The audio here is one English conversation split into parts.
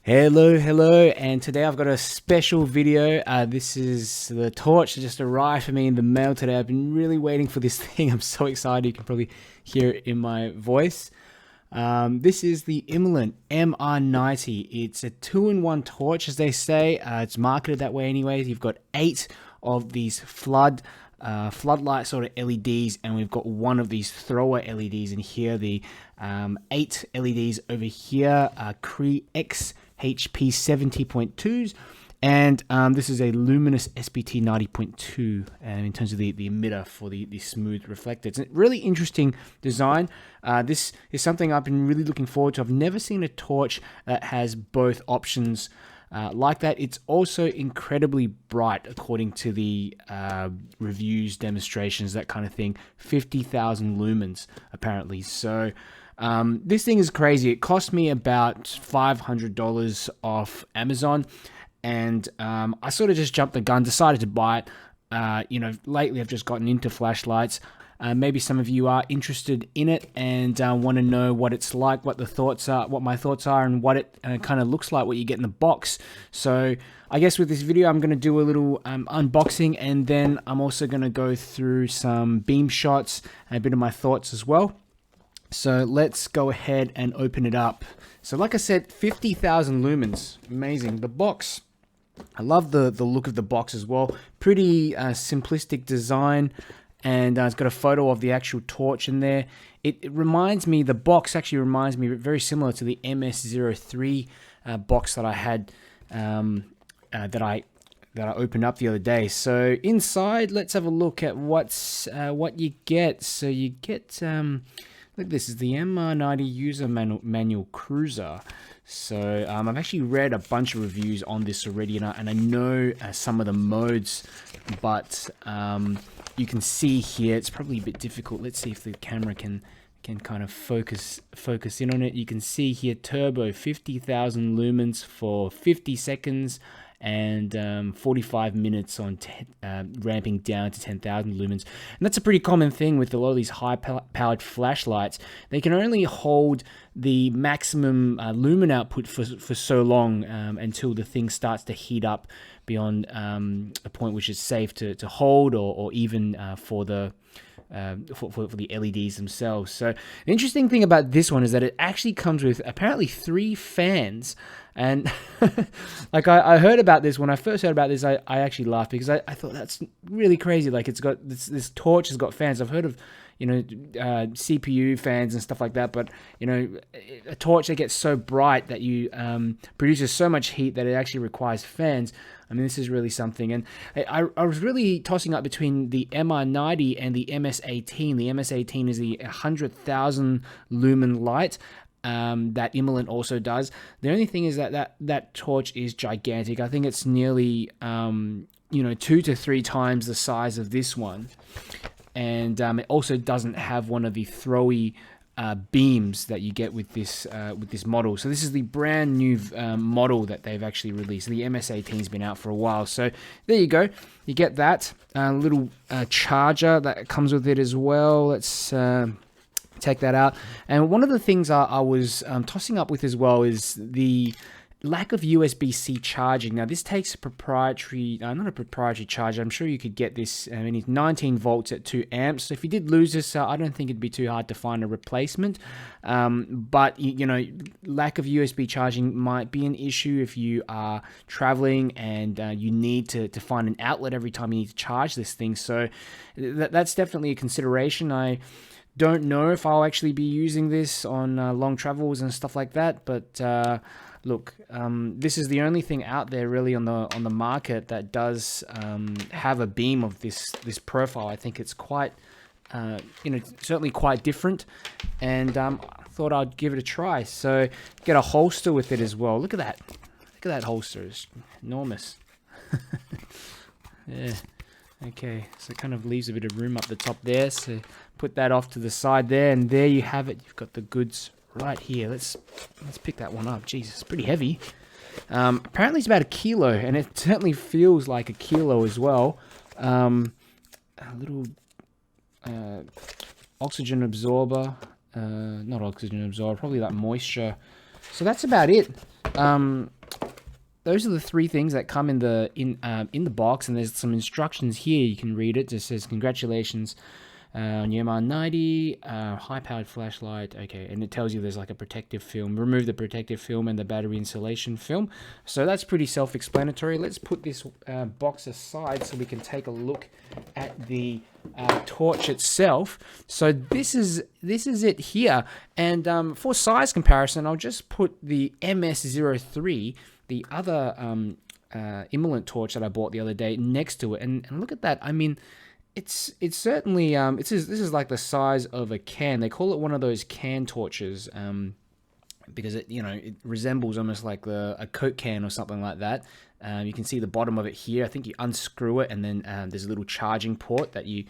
Hello, and today I've got a special video. This is the torch that just arrived for me in the mail today. I've been really waiting for this thing. I'm so excited. You can probably hear it in my voice. This is the Imalent MR90. It's a 2-in-1 torch, as they say. It's marketed that way anyways. You've got 8 of these floodlight sort of LEDs, and we've got 1 of these thrower LEDs in here. The 8 LEDs over here are Cree XHP70.2s, and this is a Luminus SBT-90.2 in terms of the emitter for the smooth reflector. It's a really interesting design. This is something I've been really looking forward to. I've never seen a torch that has both options like that. It's also incredibly bright according to the reviews, demonstrations, that kind of thing. 50,000 lumens apparently. So this thing is crazy. It cost me about $500 off Amazon, and I sort of just jumped the gun, decided to buy it. Lately I've just gotten into flashlights. Maybe some of you are interested in it and want to know what it's like, what my thoughts are, and what it kind of looks like, what you get in the box. So I guess with this video, I'm going to do a little unboxing, and then I'm also going to go through some beam shots and a bit of my thoughts as well. So let's go ahead and open it up. So like I said, 50,000 lumens, amazing. The box, I love the look of the box as well. Pretty simplistic design. And it's got a photo of the actual torch in there. It reminds me, the box actually reminds me very similar to the MS03 box that I had, that I opened up the other day. So inside, let's have a look at what you get. So you get, look, this is the MR90 user manual cruiser. So I've actually read a bunch of reviews on this already, and I know some of the modes, but you can see here it's probably a bit difficult. Let's see if the camera can kind of focus in on it. You can see here turbo 50,000 lumens for 50 seconds and 45 minutes on ramping down to 10,000 lumens. And that's a pretty common thing with a lot of these high-powered flashlights. They can only hold the maximum lumen output for so long until the thing starts to heat up beyond a point which is safe to hold, or even for the LEDs themselves. So the interesting thing about this one is that it actually comes with apparently 3 fans. And like I heard about this, when I first heard about this, I actually laughed, because I thought that's really crazy. Like, it's got this torch has got fans. I've heard of CPU fans and stuff like that, but a torch that gets so bright that you produces so much heat that it actually requires fans. I mean, this is really something. And I was really tossing up between the MR90 and the MS18. The MS18 is the 100,000 lumen light that Imalent also does. The only thing is that torch is gigantic. I think it's nearly 2 to 3 times the size of this one. And it also doesn't have one of the throwy beams that you get with this model. So this is the brand new model that they've actually released. The MS18's been out for a while. So there you go. You get that little charger that comes with it as well. Let's take that out. And one of the things I was tossing up with as well is the lack of USB-C charging. Now, this takes a proprietary, not a proprietary charger. I'm sure you could get this. I mean, it's 19 volts at 2 amps. So if you did lose this, I don't think it'd be too hard to find a replacement. But lack of USB charging might be an issue if you are traveling and you need to find an outlet every time you need to charge this thing. So that's definitely a consideration. I don't know if I'll actually be using this on long travels and stuff like that, but look, this is the only thing out there really on the market that does have a beam of this profile. I think it's quite, certainly quite different, and I thought I'd give it a try. So get a holster with it as well. Look at that. Look at that holster. It's enormous. Yeah. Okay, so it kind of leaves a bit of room up the top there. So put that off to the side there, and there you have it. You've got the goods right here. Let's pick that one up. Jesus, it's pretty heavy. Apparently it's about 1 kilo, and it certainly feels like 1 kilo as well. A little oxygen absorber, not oxygen absorber, probably like moisture. So that's about it. those are the three things that come in the box, and there's some instructions here. You can read it. It just says congratulations on your MR90, high-powered flashlight. Okay, and it tells you there's like a protective film. Remove the protective film and the battery insulation film. So that's pretty self-explanatory. Let's put this box aside so we can take a look at the torch itself. So this is it here, and for size comparison, I'll just put the MS03, the other Imalent torch that I bought the other day, next to it, and look at that. I mean, it's certainly this is like the size of a can. They call it one of those can torches because it resembles almost like a Coke can or something like that. You can see the bottom of it here. I think you unscrew it, and then there's a little charging port that you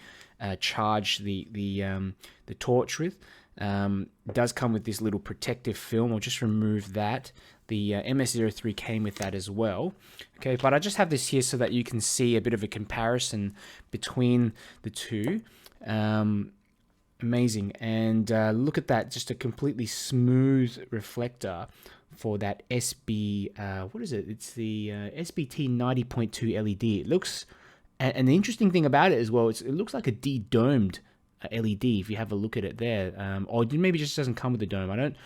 charge the torch with. It does come with this little protective film. I'll just remove that. The MS03 came with that as well. Okay, but I just have this here so that you can see a bit of a comparison between the two. Amazing. And look at that, just a completely smooth reflector for that what is it? It's the SBT-90.2 LED. It looks, and the interesting thing about it as well, it looks like a de-domed LED if you have a look at it there. Or maybe it just doesn't come with a dome. I don't...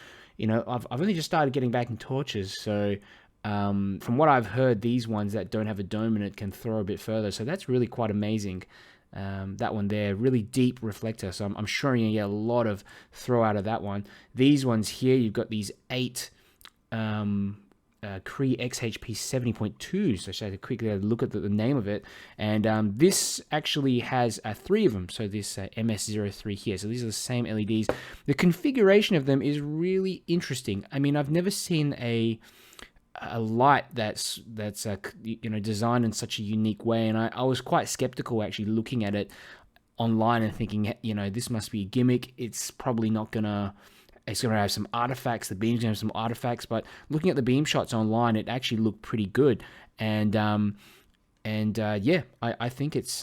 I've only just started getting back in torches, so from what I've heard, these ones that don't have a dome in it can throw a bit further, so that's really quite amazing. That one there, really deep reflector, so I'm sure you get a lot of throw out of that one. These ones here, you've got these 8 Cree XHP70.2, so I should quickly look at the name of it, and this actually has 3 of them, so this MS03 here, so these are the same LEDs. The configuration of them is really interesting. I mean, I've never seen a light that's designed in such a unique way, and I was quite skeptical actually looking at it online and thinking, this must be a gimmick. It's probably not gonna... It's going to have some artifacts. The beam's going to have some artifacts, but looking at the beam shots online, it actually looked pretty good. And yeah, I think it's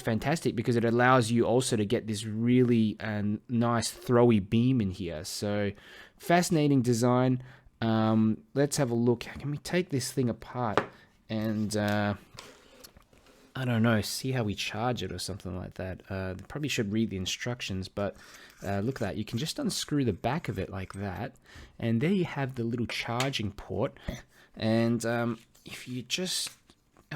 fantastic because it allows you also to get this really nice throwy beam in here. So fascinating design. Let's have a look. Can we take this thing apart and I don't know, see how we charge it or something like that. Probably should read the instructions, but look at that. You can just unscrew the back of it like that, and there you have the little charging port. And if you just...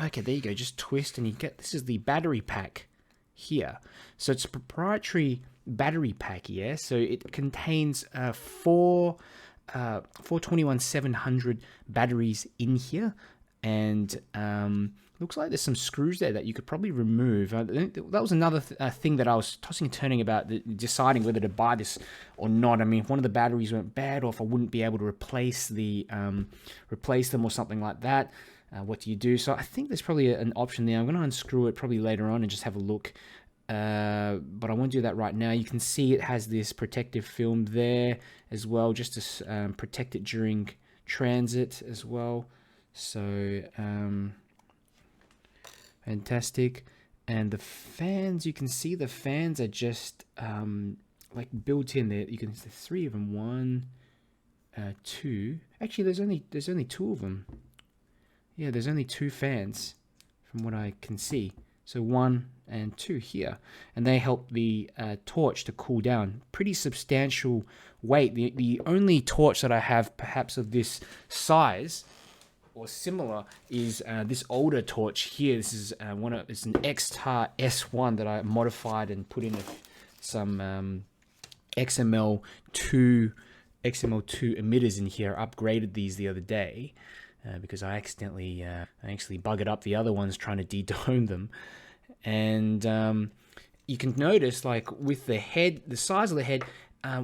Okay, there you go. Just twist and you get... This is the battery pack here. So it's a proprietary battery pack here. So it contains 4 21700 batteries in here. And looks like there's some screws there that you could probably remove. That was another thing that I was tossing and turning about, deciding whether to buy this or not. I mean, if one of the batteries went bad, or if I wouldn't be able to replace them or something like that, what do you do? So I think there's probably an option there. I'm going to unscrew it probably later on and just have a look. But I won't do that right now. You can see it has this protective film there as well, just to protect it during transit as well. So fantastic. And the fans, you can see the fans are just like built in there. You can see 3 of them. 1, 2. Actually, there's only 2 of them. Yeah, there's only 2 fans from what I can see. So 1 and 2 here, and they help the torch to cool down. Pretty substantial weight. The only torch that I have perhaps of this size or similar is this older torch here. This is it's an XTAR S1 that I modified and put in some XML2 emitters in here. I upgraded these the other day because I accidentally actually buggered up the other ones trying to de-dome them. And you can notice, like, with the head, the size of the head,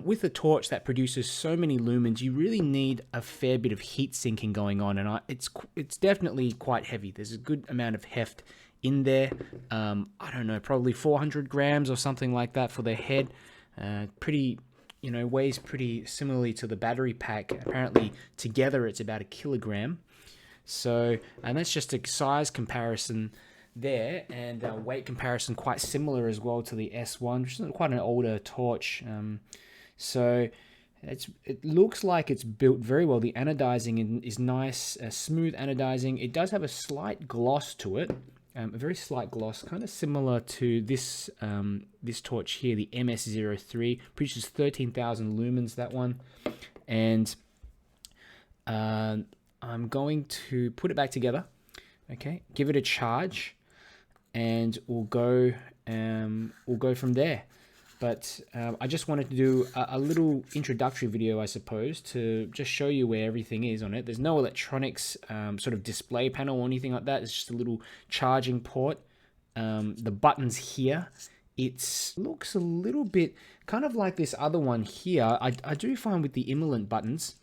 with a torch that produces so many lumens, you really need a fair bit of heat sinking going on, and it's definitely quite heavy. There's a good amount of heft in there. I don't know, probably 400 grams or something like that for the head. Pretty, weighs pretty similarly to the battery pack. Apparently, together it's about 1 kilogram. So, and that's just a size comparison there, and weight comparison quite similar as well to the S1, which is quite an older torch. So It looks like it's built very well. The anodizing is nice, smooth anodizing. It does have a slight gloss to it, a very slight gloss, kind of similar to this this torch here, the MS03. Produces 13,000 lumens, that one. And I'm going to put it back together, okay? Give it a charge, and we'll go from there. But I just wanted to do a little introductory video, I suppose, to just show you where everything is on it. There's no electronics sort of display panel or anything like that. It's just a little charging port. The buttons here, it looks a little bit kind of like this other one here. I do find with the Imalent buttons,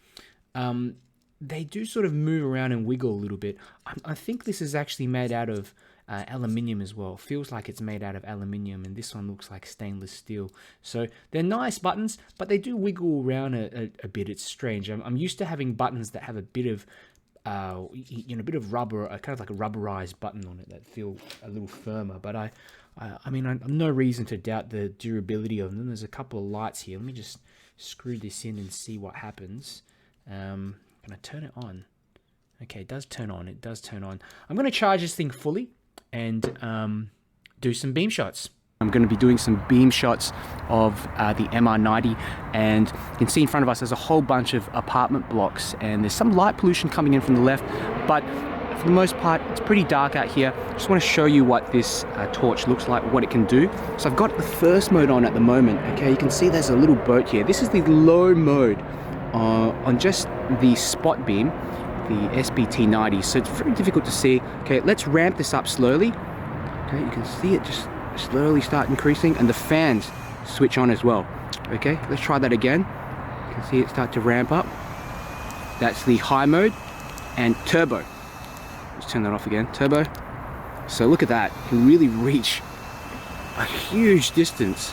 they do sort of move around and wiggle a little bit. I think this is actually made out of aluminium as well. Feels like it's made out of aluminium, and this one looks like stainless steel. So they're nice buttons, but they do wiggle around a bit. It's strange. I'm used to having buttons that have a bit of you know, a bit of rubber, kind of like a rubberized button on it that feel a little firmer. But I mean, I've no reason to doubt the durability of them. There's a couple of lights here. Let me just screw this in and see what happens. Can I turn it on? Okay, it does turn on. It does turn on. I'm going to charge this thing fully and do some beam shots. I'm going to be doing some beam shots of the MR90, and you can see in front of us there's a whole bunch of apartment blocks, and there's some light pollution coming in from the left, but for the most part it's pretty dark out here. Just want to show you what this torch looks like, what it can do. So I've got the first mode on at the moment. Okay, you can see there's a little boat here. This is the low mode on just the spot beam, the SBT-90, so it's very difficult to see. Okay, let's ramp this up slowly. Okay, you can see it just slowly start increasing, and the fans switch on as well. Okay, let's try that again. You can see it start to ramp up. That's the high mode. And turbo. Let's turn that off again. Turbo. So look at that. You can really reach a huge distance.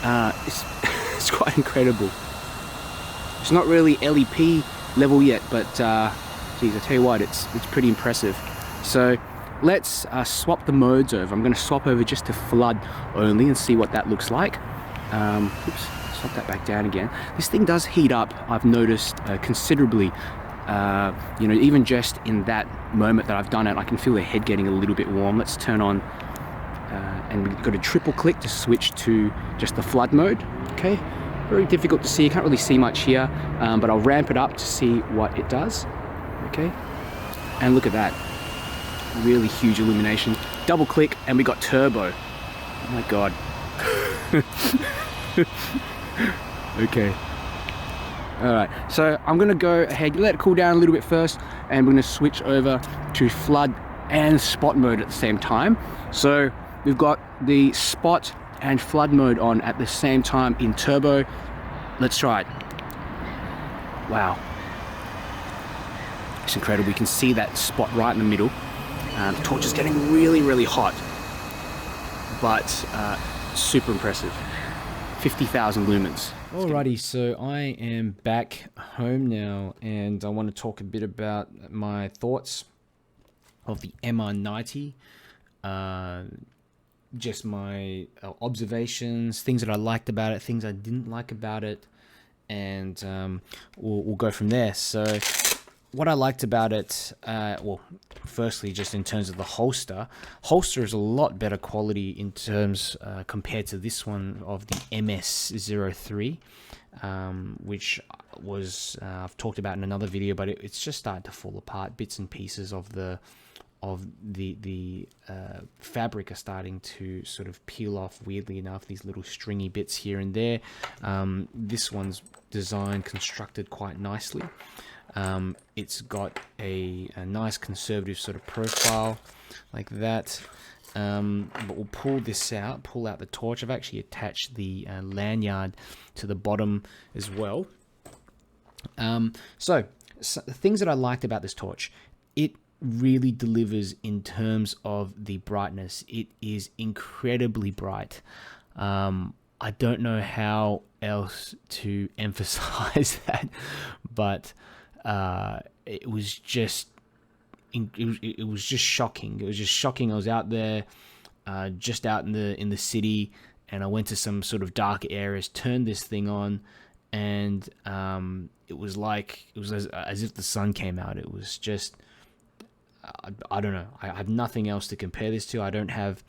It's quite incredible. It's not really LEP level yet, but geez, I tell you what, it's pretty impressive. So let's swap the modes over. I'm going to swap over just to flood only and see what that looks like. Oops, swap that back down again. This thing does heat up, I've noticed, considerably. You know, even just in that moment that I've done it, I can feel the head getting a little bit warm. Let's turn on, and we've got a triple click to switch to just the flood mode. Okay, very difficult to see, you can't really see much here, but I'll ramp it up to see what it does. Okay, and look at that. Really huge illumination. Double click and we got turbo. Oh my god. Okay. Alright, so I'm gonna go ahead, let it cool down a little bit first, and we're gonna switch over to flood and spot mode at the same time. So we've got the spot and flood mode on at the same time in turbo. Let's try it. Wow. It's incredible. You can see that spot right in the middle. The torch is getting really, really hot, but super impressive. 50,000 lumens. Alrighty, so I am back home now, and I want to talk a bit about my thoughts of the MR90. Just my observations, things that I liked about it, things I didn't like about it, and we'll go from there. So what I liked about it, well, firstly, just in terms of the holster is a lot better quality in terms compared to this one of the MS03, which was I've talked about in another video, but it's just starting to fall apart. Bits and pieces of the fabric are starting to sort of peel off, weirdly enough, these little stringy bits here and there. This one's designed, constructed quite nicely. It's got a nice conservative sort of profile like that, but we'll pull this out, pull out the torch. I've actually attached the lanyard to the bottom as well. So the things that I liked about this torch, it really delivers in terms of the brightness. It is incredibly bright. I don't know how else to emphasize that, but it was just shocking. It was just shocking. I was out there, just out in the city, and I went to some sort of dark areas, turned this thing on, and it was as if the sun came out. It was just, I don't know. I have nothing else to compare this to. I don't have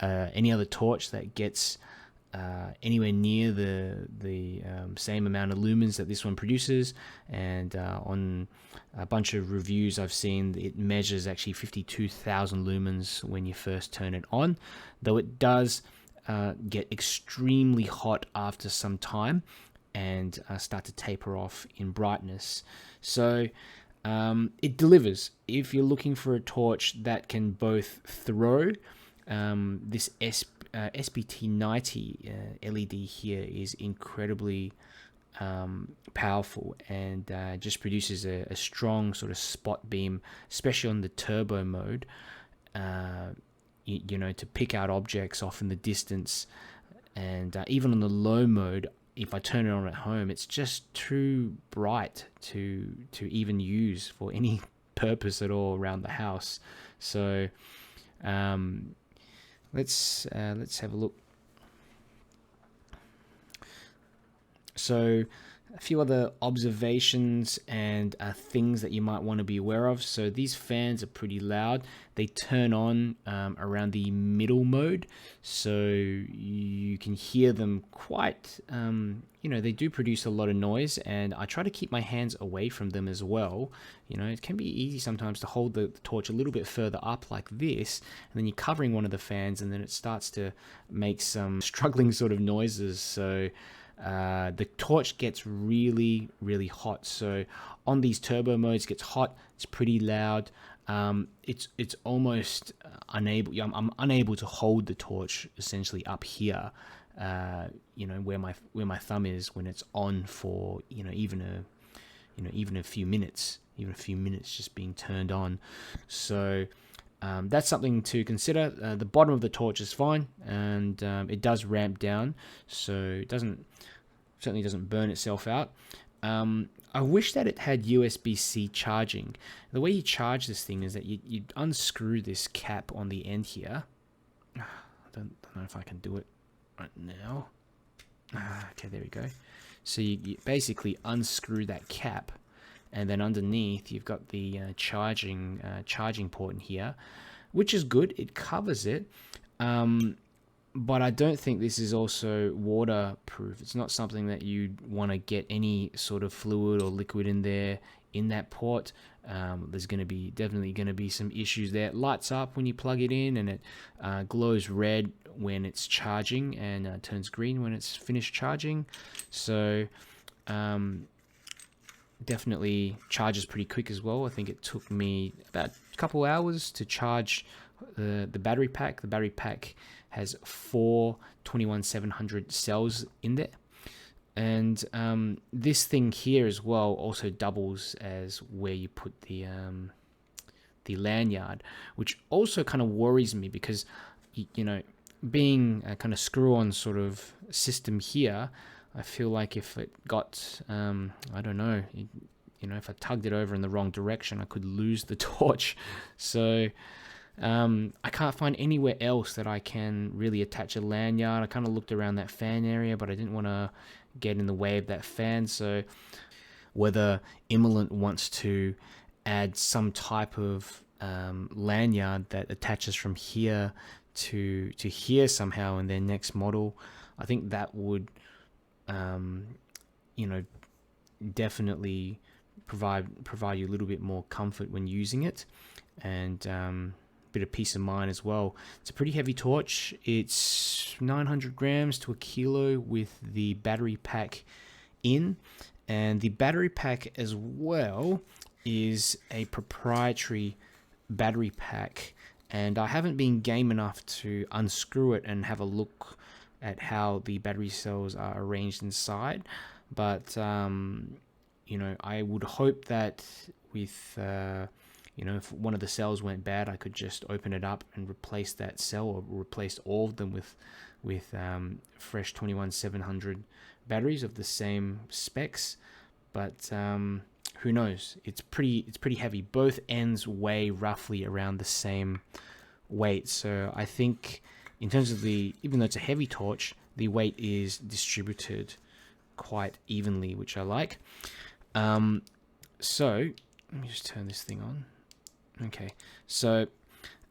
any other torch that gets anywhere near the same amount of lumens that this one produces. And on a bunch of reviews I've seen, it measures actually 52,000 lumens when you first turn it on, though it does get extremely hot after some time and start to taper off in brightness. So it delivers. If you're looking for a torch that can both throw, this SBT-90 LED here is incredibly powerful, and just produces a strong sort of spot beam, especially on the turbo mode, you know, to pick out objects off in the distance. And even on the low mode, if I turn it on at home, it's just too bright to even use for any purpose at all around the house. So let's have a look. So a few other observations and things that you might want to be aware of. So these fans are pretty loud. They turn on around the middle mode, so you can hear them quite, you know, they do produce a lot of noise, and I try to keep my hands away from them as well. You know, it can be easy sometimes to hold the torch a little bit further up like this, and then you're covering one of the fans, and then it starts to make some struggling sort of noises. So the torch gets really, really hot. So on these turbo modes, it gets hot. It's pretty loud. It's almost unable. I'm unable to hold the torch essentially up here. You know, where my thumb is when it's on for even a few minutes, just being turned on. So that's something to consider. The bottom of the torch is fine, and it does ramp down, so it certainly doesn't burn itself out. I wish that it had USB-C charging. The way you charge this thing is that you unscrew this cap on the end here. I don't know if I can do it right now. Okay, there we go. So you basically unscrew that cap, and then underneath you've got the charging port in here, which is good. It covers it. But I don't think this is also waterproof. It's not something that you'd want to get any sort of fluid or liquid in there in that port. There's definitely going to be some issues there. It lights up when you plug it in, and it glows red when it's charging, and turns green when it's finished charging. So definitely charges pretty quick as well. I think it took me about a couple hours to charge the battery pack. The battery pack has 4 21700 cells in there, and this thing here as well also doubles as where you put the lanyard, which also kind of worries me, because being a kind of screw-on sort of system here, I feel like if it got I don't know, if I tugged it over in the wrong direction, I could lose the torch. So I can't find anywhere else that I can really attach a lanyard. I kind of looked around that fan area, but I didn't want to get in the way of that fan. So whether Imalent wants to add some type of lanyard that attaches from here to here somehow in their next model, I think that would definitely provide you a little bit more comfort when using it, and bit of peace of mind as well. It's a pretty heavy torch. It's 900 grams to a kilo with the battery pack in, and the battery pack as well is a proprietary battery pack, and I haven't been game enough to unscrew it and have a look at how the battery cells are arranged inside, but I would hope that with if one of the cells went bad, I could just open it up and replace that cell, or replace all of them with fresh 21700 batteries of the same specs. But who knows? It's pretty heavy. Both ends weigh roughly around the same weight. So I think in terms of even though it's a heavy torch, the weight is distributed quite evenly, which I like. So let me just turn this thing on. Okay, so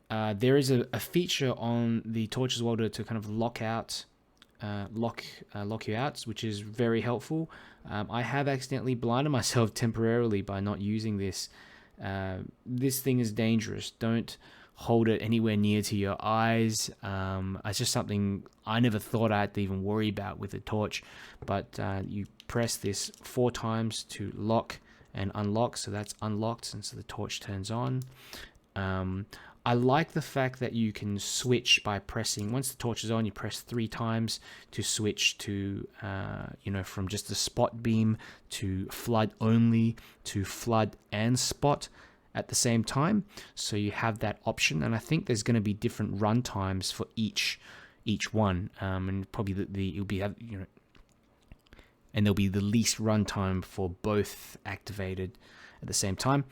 there is a feature on the torch as well to kind of lock you out, which is very helpful. I have accidentally blinded myself temporarily by not using this. This thing is dangerous. Don't hold it anywhere near to your eyes. It's just something I never thought I had to even worry about with a torch, but you press this 4 times to lock and unlock, so that's unlocked, and so the torch turns on. I like the fact that you can switch by pressing, once the torch is on, you press 3 times to switch to, from just a spot beam to flood only to flood and spot at the same time. So you have that option, and I think there's going to be different run times for each one, and probably it'll be, and there'll be the least runtime for both activated at the same time.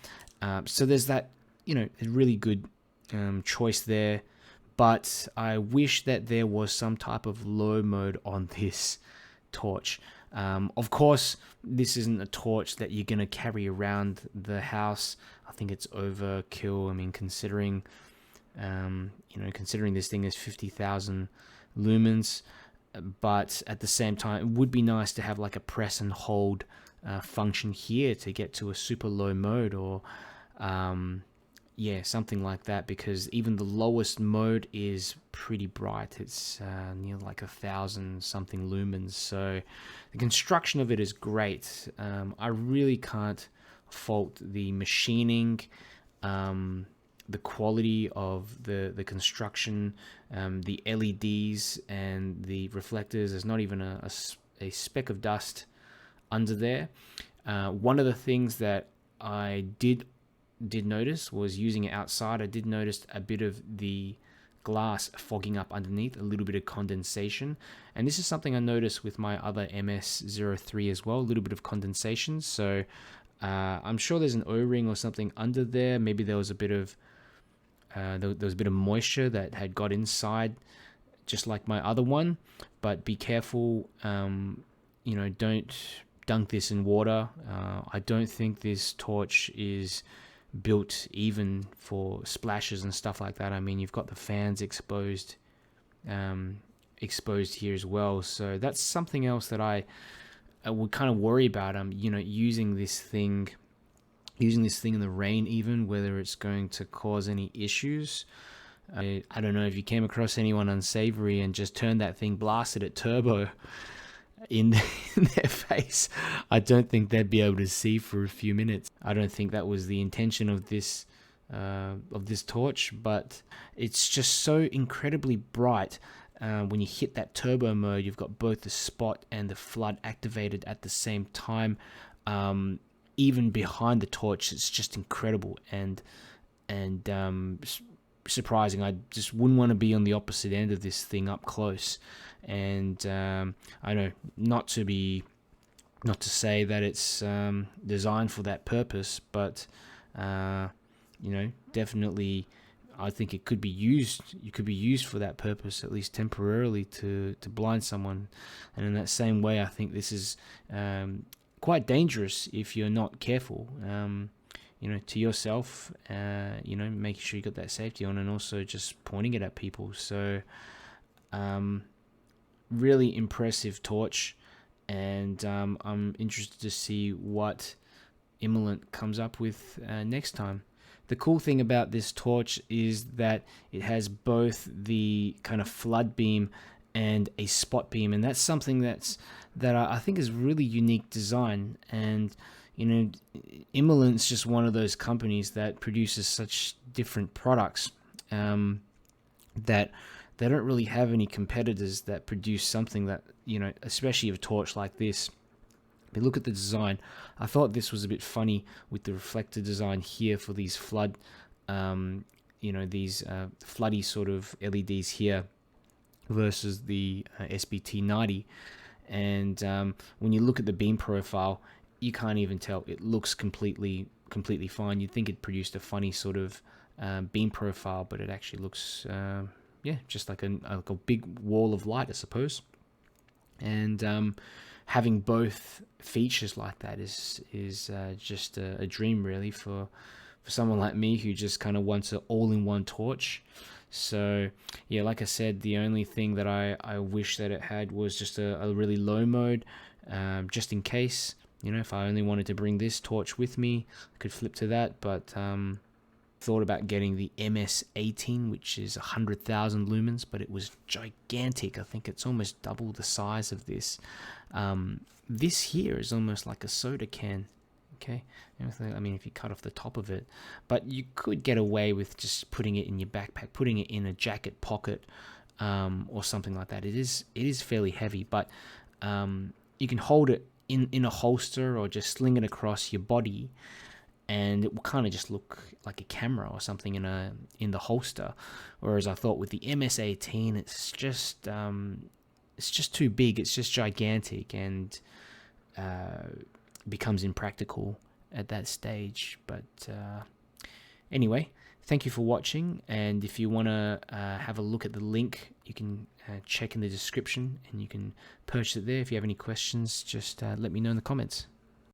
So there's that, a really good choice there, but I wish that there was some type of low mode on this torch. Of course, this isn't a torch that you're going to carry around the house. I think it's overkill. I mean, considering this thing is 50,000 lumens, but at the same time, it would be nice to have like a press and hold function here to get to a super low mode, or something like that, because even the lowest mode is pretty bright. It's near like 1,000 something lumens, so the construction of it is great. I really can't fault the machining, the quality of the construction, the LEDs and the reflectors. There's not even a speck of dust under there. One of the things that I did notice was using it outside. I did notice a bit of the glass fogging up underneath, a little bit of condensation, and this is something I noticed with my other MS03 as well, a little bit of condensation. So I'm sure there's an O-ring or something under there. Maybe there was a bit of moisture that had got inside, just like my other one. But be careful, don't dunk this in water. I don't think this torch is built even for splashes and stuff like that. I mean, you've got the fans exposed here as well, so that's something else that I would kind of worry about. Using this thing in the rain, even whether it's going to cause any issues. I don't know if you came across anyone unsavory and just turned that thing, blasted at turbo in their face. I don't think they'd be able to see for a few minutes. I don't think that was the intention of this torch, but it's just so incredibly bright. When you hit that turbo mode, you've got both the spot and the flood activated at the same time. Even behind the torch, it's just incredible and surprising. I just wouldn't want to be on the opposite end of this thing up close. And I know not to say that it's designed for that purpose, but definitely I think it could be used. You could be used for that purpose, at least temporarily, to blind someone. And in that same way, I think this is quite dangerous if you're not careful. To yourself, making sure you got that safety on, and also just pointing it at people. So really impressive torch, and I'm interested to see what Imalent comes up with next time. The cool thing about this torch is that it has both the kind of flood beam and a spot beam, and that's something that I think is really unique design. And Imalent's just one of those companies that produces such different products that they don't really have any competitors that produce something that, especially a torch like this. But look at the design. I thought this was a bit funny with the reflector design here for these flood, these floody sort of LEDs here versus the SBT-90. And when you look at the beam profile, you can't even tell. It looks completely fine. You'd think it produced a funny sort of beam profile, but it actually looks, just like a big wall of light, I suppose. And having both features like that is just a dream, really, for someone like me who just kind of wants an all-in-one torch. So yeah, like I said, the only thing that I wish that it had was just a really low mode, just in case, you know, if I only wanted to bring this torch with me, I could flip to that. But thought about getting the MS18, which is 100,000 lumens, but it was gigantic. I think it's almost double the size of this. This here is almost like a soda can. Okay, I mean, if you cut off the top of it, but you could get away with just putting it in your backpack, putting it in a jacket pocket, or something like that. It is fairly heavy, but you can hold it in a holster or just sling it across your body, and it will kind of just look like a camera or something in the holster. Whereas I thought with the MS18, it's just too big. It's just gigantic, and becomes impractical at that stage. But anyway, thank you for watching, and if you want to have a look at the link, you can check in the description and you can purchase it there. If you have any questions, just let me know in the comments.